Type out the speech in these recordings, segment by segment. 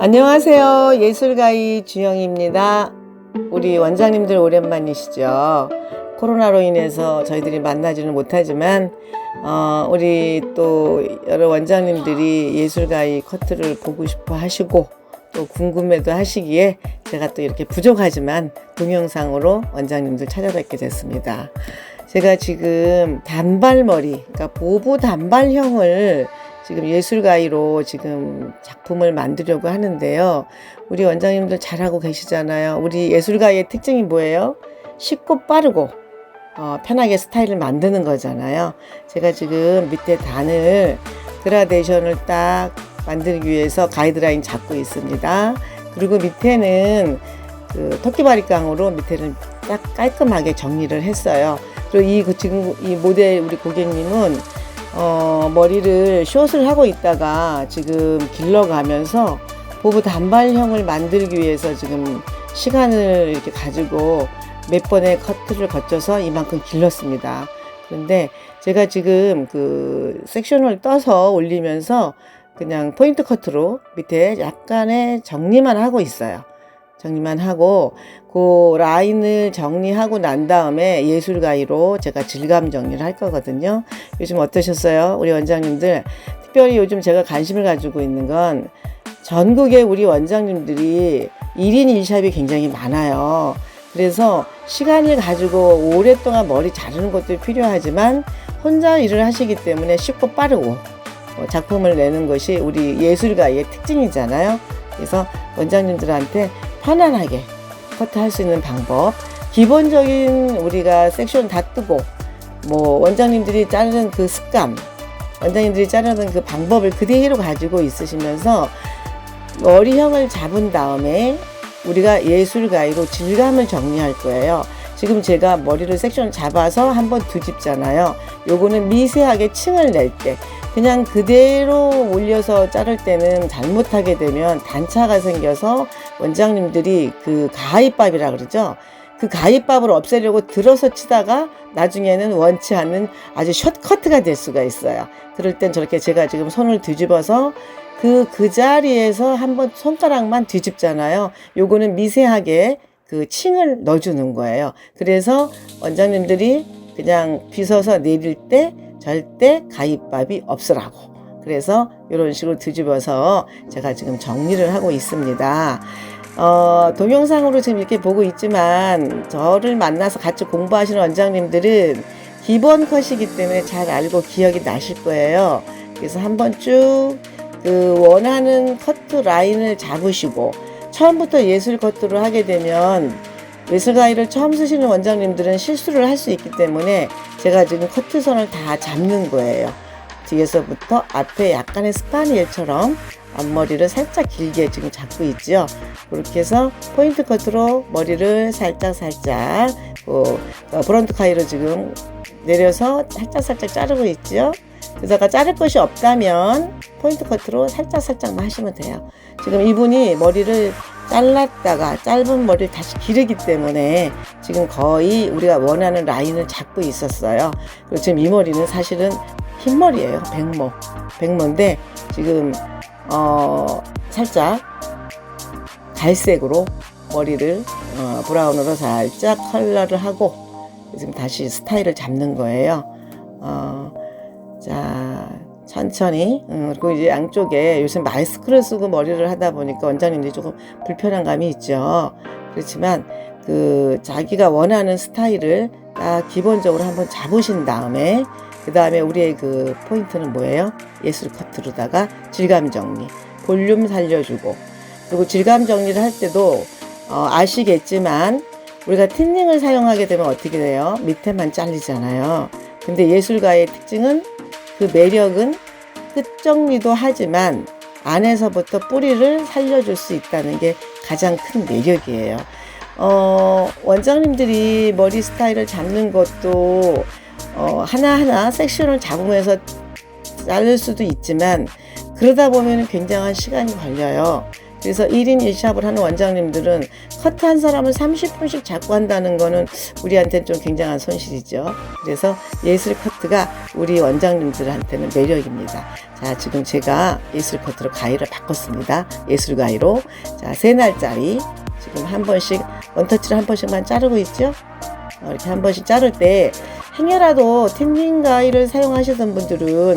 안녕하세요. 예술가이 주영입니다. 우리 원장님들 오랜만이시죠. 코로나로 인해서 저희들이 만나지는 못하지만 우리 또 여러 원장님들이 예술가이 커트를 보고 싶어 하시고 또 궁금해도 하시기에 제가 또 이렇게 부족하지만 동영상으로 원장님들 찾아뵙게 됐습니다. 제가 지금 단발머리, 그러니까 보부 단발형을 지금 예술가이로 지금 작품을 만들려고 하는데요. 우리 원장님들 잘하고 계시잖아요. 우리 예술가이의 특징이 뭐예요? 쉽고 빠르고 편하게 스타일을 만드는 거잖아요. 제가 지금 밑에 단을 그라데이션을 딱 만들기 위해서 가이드라인 잡고 있습니다. 그리고 밑에는 그 토끼바리깡으로 밑에는 딱 깔끔하게 정리를 했어요. 그리고 지금 이 모델 우리 고객님은 머리를 숏을 하고 있다가 지금 길러가면서 보부 단발형을 만들기 위해서 지금 시간을 이렇게 가지고 몇 번의 커트를 거쳐서 이만큼 길렀습니다. 그런데 제가 지금 그 섹션을 떠서 올리면서 그냥 포인트 커트로 밑에 약간의 정리만 하고 있어요. 정리만 하고 그 라인을 정리하고 난 다음에 예술가이로 제가 질감 정리를 할 거거든요. 요즘 어떠셨어요? 우리 원장님들. 특별히 요즘 제가 관심을 가지고 있는 건 전국에 우리 원장님들이 1인 1샵이 굉장히 많아요. 그래서 시간을 가지고 오랫동안 머리 자르는 것도 필요하지만 혼자 일을 하시기 때문에 쉽고 빠르고 작품을 내는 것이 우리 예술가의 특징이잖아요. 그래서 원장님들한테 편안하게 커트할 수 있는 방법, 기본적인 우리가 섹션 다 뜨고 원장님들이 자르는 그 습관, 원장님들이 자르는 그 방법을 그대로 가지고 있으시면서 머리형을 잡은 다음에 우리가 예술가이로 질감을 정리할 거예요. 지금 제가 머리를 섹션을 잡아서 한번 뒤집잖아요. 요거는 미세하게 층을 낼 때, 그냥 그대로 올려서 자를 때는 잘못하게 되면 단차가 생겨서 원장님들이 그 가위밥이라 그러죠. 그 가위밥을 없애려고 들어서 치다가 나중에는 원치 않는 아주 숏커트가 될 수가 있어요. 그럴 땐 저렇게 제가 지금 손을 뒤집어서 그 자리에서 한번 손가락만 뒤집잖아요. 요거는 미세하게 그 층을 넣어주는 거예요. 그래서 원장님들이 그냥 빗어서 내릴 때 절대 가위밥이 없으라고. 그래서 이런 식으로 뒤집어서 제가 지금 정리를 하고 있습니다. 동영상으로 지금 이렇게 보고 있지만 저를 만나서 같이 공부하시는 원장님들은 기본 컷이기 때문에 잘 알고 기억이 나실 거예요. 그래서 한번 쭉 그 원하는 커트 라인을 잡으시고 처음부터 예술 커트를 하게 되면 예술가이를 처음 쓰시는 원장님들은 실수를 할 수 있기 때문에 제가 지금 커트선을 다 잡는 거예요. 뒤에서부터 앞에 약간의 스파니엘처럼 앞머리를 살짝 길게 지금 잡고 있죠. 그렇게 해서 포인트 커트로 머리를 살짝 브런트 카이로 지금 내려서 살짝 자르고 있죠. 그러다가 자를 것이 없다면 포인트 커트로 살짝만 하시면 돼요. 지금 이분이 머리를 잘랐다가 짧은 머리를 다시 기르기 때문에 지금 거의 우리가 원하는 라인을 잡고 있었어요. 그리고 지금 이 머리는 사실은 흰머리예요. 백모인데 지금 살짝 갈색으로 머리를 브라운으로 살짝 컬러를 하고 지금 다시 스타일을 잡는 거예요. 자, 천천히. 그리고 이제 양쪽에 요즘 마스크를 쓰고 머리를 하다 보니까 원장님들이 조금 불편한 감이 있죠. 그렇지만 자기가 원하는 스타일을 딱 기본적으로 한번 잡으신 다음에 그 다음에 우리의 그 포인트는 뭐예요? 예술 커트로다가 질감 정리, 볼륨 살려주고, 그리고 질감 정리를 할 때도 아시겠지만 우리가 틴닝을 사용하게 되면 어떻게 돼요? 밑에만 잘리잖아요. 근데 예술가의 특징은 그 매력은 끝 정리도 하지만 안에서부터 뿌리를 살려줄 수 있다는 게 가장 큰 매력이에요. 원장님들이 머리 스타일을 잡는 것도 하나하나 섹션을 잡으면서 자를 수도 있지만 그러다 보면 굉장한 시간이 걸려요. 그래서 1인 1샵을 하는 원장님들은 커트 한 사람을 30분씩 자꾸 한다는 거는 우리한테는 좀 굉장한 손실이죠. 그래서 예술 커트가 우리 원장님들한테는 매력입니다. 자, 지금 제가 예술 커트로 가위를 바꿨습니다. 예술 가위로. 자, 3날짜리 지금 한 번씩 원터치를 한 번씩만 자르고 있죠. 이렇게 한 번씩 자를 때 행여라도 틴닝 가위를 사용하시던 분들은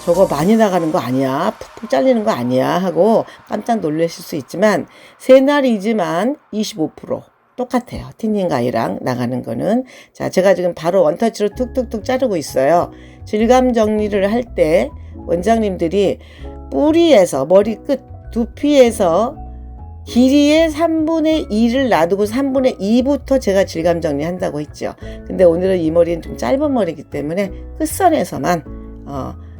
저거 많이 나가는 거 아니야? 푹푹 잘리는 거 아니야? 하고 깜짝 놀라실 수 있지만 3날이지만 25% 똑같아요. 틴닝 가위랑 나가는 거는. 자, 제가 지금 바로 원터치로 툭툭툭 자르고 있어요. 질감 정리를 할 때 원장님들이 뿌리에서 머리끝 두피에서 길이의 3분의 2를 놔두고 3분의 2부터 제가 질감 정리한다고 했죠. 근데 오늘은 이 머리는 좀 짧은 머리이기 때문에 끝선에서만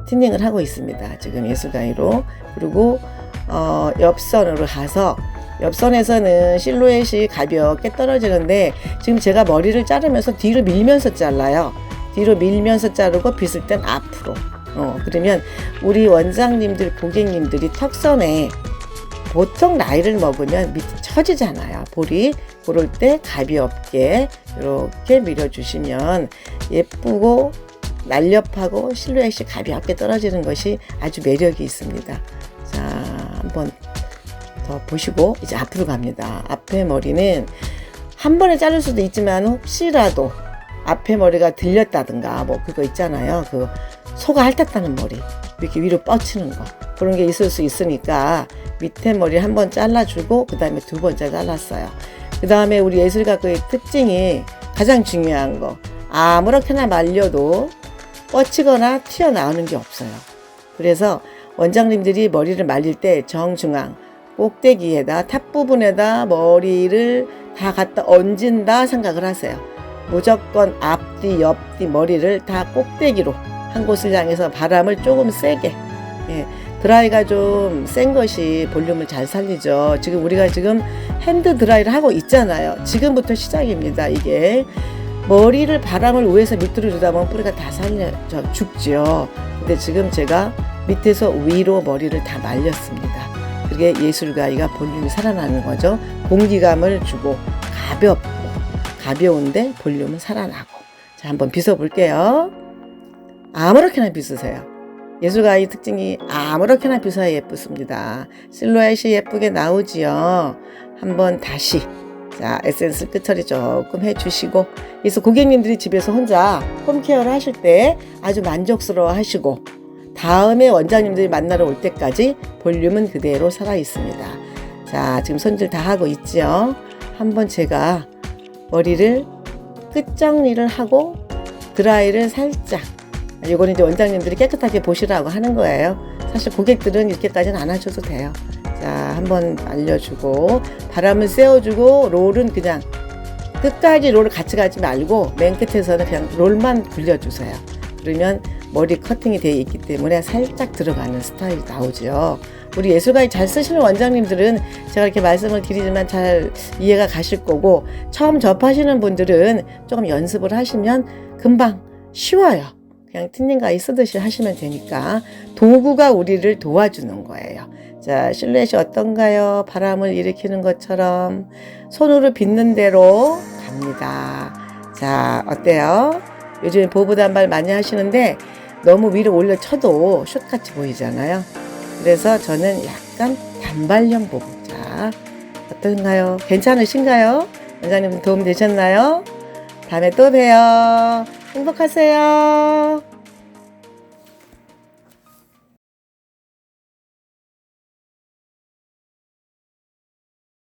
틴닝을 하고 있습니다. 지금 예술가위로. 그리고 옆선으로 가서 옆선에서는 실루엣이 가볍게 떨어지는데 지금 제가 머리를 자르면서 뒤로 밀면서 잘라요. 뒤로 밀면서 자르고 빗을 땐 앞으로. 그러면 우리 원장님들 고객님들이 턱선에 보통 나이를 먹으면 밑에 처지잖아요. 볼이. 그럴 때 가볍게 이렇게 밀어주시면 예쁘고 날렵하고 실루엣이 가볍게 떨어지는 것이 아주 매력이 있습니다. 자, 한번 더 보시고 이제 앞으로 갑니다. 앞에 머리는 한 번에 자를 수도 있지만 혹시라도 앞에 머리가 들렸다든가 뭐 그거 있잖아요. 그 소가 핥았다는 머리 이렇게 위로 뻗치는 거 그런 게 있을 수 있으니까 밑에 머리 한 번 잘라주고 그 다음에 2번째 잘랐어요. 그 다음에 우리 예술가의 특징이 가장 중요한 거 아무렇게나 말려도 뻗치거나 튀어나오는 게 없어요. 그래서 원장님들이 머리를 말릴 때 정중앙 꼭대기에다 탑 부분에다 머리를 다 갖다 얹은다 생각을 하세요. 무조건 앞뒤 옆뒤 머리를 다 꼭대기로 한 곳을 향해서 바람을 조금 세게 드라이가 좀 센 것이 볼륨을 잘 살리죠. 지금 우리가 지금 핸드 드라이를 하고 있잖아요. 지금부터 시작입니다. 이게 머리를 바람을 위에서 밑으로 주다 보면 뿌리가 다 죽죠. 근데 지금 제가 밑에서 위로 머리를 다 말렸습니다. 그게 예술가위가 볼륨이 살아나는 거죠. 공기감을 주고 가벼운데 볼륨은 살아나고. 자, 한번 빗어 볼게요. 아무렇게나 빗으세요. 예술가의 특징이 아무렇게나 빗어야 예쁘습니다. 실루엣이 예쁘게 나오지요. 한번 다시 자 에센스 끝처리 조금 해주시고 그래서 고객님들이 집에서 혼자 홈케어를 하실 때 아주 만족스러워 하시고 다음에 원장님들이 만나러 올 때까지 볼륨은 그대로 살아 있습니다. 자, 지금 손질 다 하고 있지요. 한번 제가 머리를 끝 정리를 하고 드라이를 살짝 이거는 이제 원장님들이 깨끗하게 보시라고 하는 거예요. 사실 고객들은 이렇게까지는 안 하셔도 돼요. 자, 한번 알려주고 바람을 쐬어주고 롤은 그냥 끝까지 롤을 같이 가지 말고 맨 끝에서는 그냥 롤만 굴려주세요. 그러면 머리 커팅이 되어 있기 때문에 살짝 들어가는 스타일이 나오죠. 우리 예술가위 잘 쓰시는 원장님들은 제가 이렇게 말씀을 드리지만 잘 이해가 가실 거고 처음 접하시는 분들은 조금 연습을 하시면 금방 쉬워요. 그냥 틴닝 가위 쓰듯이 하시면 되니까 도구가 우리를 도와주는 거예요. 자, 실루엣이 어떤가요? 바람을 일으키는 것처럼 손으로 빗는 대로 갑니다. 자, 어때요? 요즘 보부 단발 많이 하시는데 너무 위로 올려 쳐도 숏같이 보이잖아요. 그래서 저는 약간 단발형 보부. 자, 어떤가요? 괜찮으신가요? 원장님 도움 되셨나요? 다음에 또 봬요. 행복하세요.